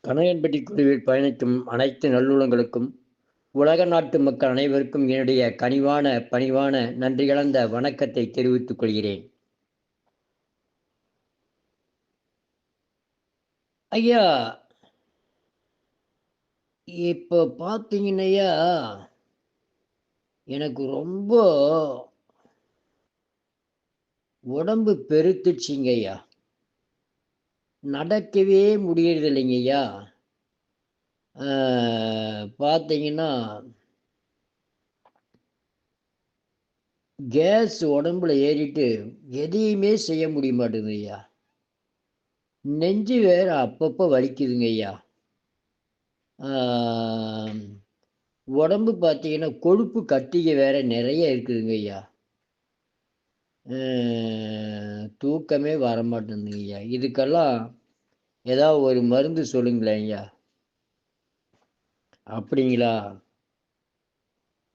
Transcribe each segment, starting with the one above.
கணையன்பட்டி குழுவில் பயணிக்கும் அனைத்து நல்லுள்ளங்களுக்கும் உலக நாட்டு மக்கள் அனைவருக்கும் என்னுடைய பணிவான நன்றி கலந்த வணக்கத்தை தெரிவித்துக் கொள்கிறேன். ஐயா, இப்போ பார்த்தீங்கன்னையா எனக்கு ரொம்ப உடம்பு பெருத்துச்சிங்க ஐயா. நடக்கவே முடியறதில்லைங்க ஐயா. பார்த்தீங்கன்னா கேஸ் உடம்புல ஏறிட்டு எதையுமே செய்ய முடிய மாட்டேங்குது ஐயா. நெஞ்சு வேற அப்பப்போ வலிக்குதுங்க ஐயா. உடம்பு பார்த்தீங்கன்னா கொழுப்பு கட்டிக வேற நிறைய இருக்குதுங்க ஐயா. தூக்கமே வரமாட்டேங்குதுங்க ஐயா. இதுக்கெல்லாம் ஏதாவது ஒரு மருந்து சொல்லுங்களேன் ஐயா. அப்படிங்களா?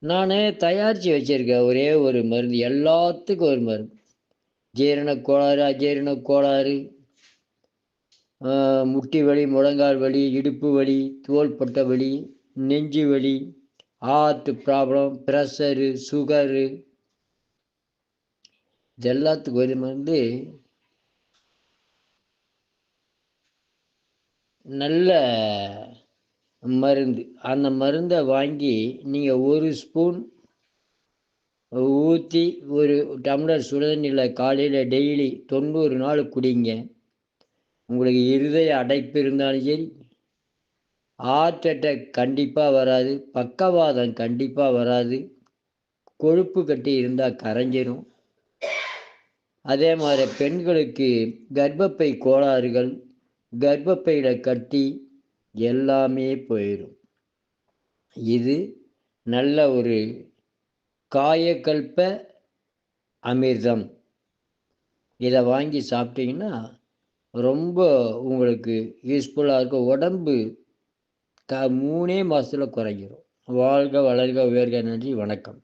நான் தயாரித்து வச்சிருக்கேன் ஒரே ஒரு மருந்து, எல்லாத்துக்கும் ஒரு மருந்து. ஜீரண கோளாறு, அஜீரண கோளாறு, முட்டி வலி, முழங்கால் வலி, இடுப்பு வலி, தோள்பட்ட வலி, நெஞ்சு வலி, ஹார்ட் ப்ராப்ளம், ப்ரெஷரு, சுகரு, இது எல்லாத்துக்கும் ஒரு மருந்து. நல்ல மருந்து. அந்த மருந்தை வாங்கி நீங்கள் ஒரு ஸ்பூன் ஊற்றி ஒரு டம்ளர் சுடுதண்ணியில் காலையில் டெய்லி 90 நாள் குடிங்க. உங்களுக்கு இருதய அடைப்பு இருந்தாலும் சரி, ஹார்ட் அட்டாக் கண்டிப்பாக வராது, பக்கவாதம் கண்டிப்பாக வராது, கொழுப்பு கட்டி இருந்தால் கரைஞ்சிரும். அதே மாதிரி பெண்களுக்கு கர்ப்பப்பை கோளாறுகள், கர்ப்பப்பையில் கட்டி எல்லாமே போயிடும். இது நல்ல ஒரு காயக்கல்ப அமிர்தம். இதை வாங்கி சாப்பிட்டீங்கன்னா ரொம்ப உங்களுக்கு யூஸ்ஃபுல்லாக இருக்கும். உடம்பு 3 மாதத்தில் குறைஞ்சிரும். வாழ்க வளர்க உயர்க. நன்றி, வணக்கம்.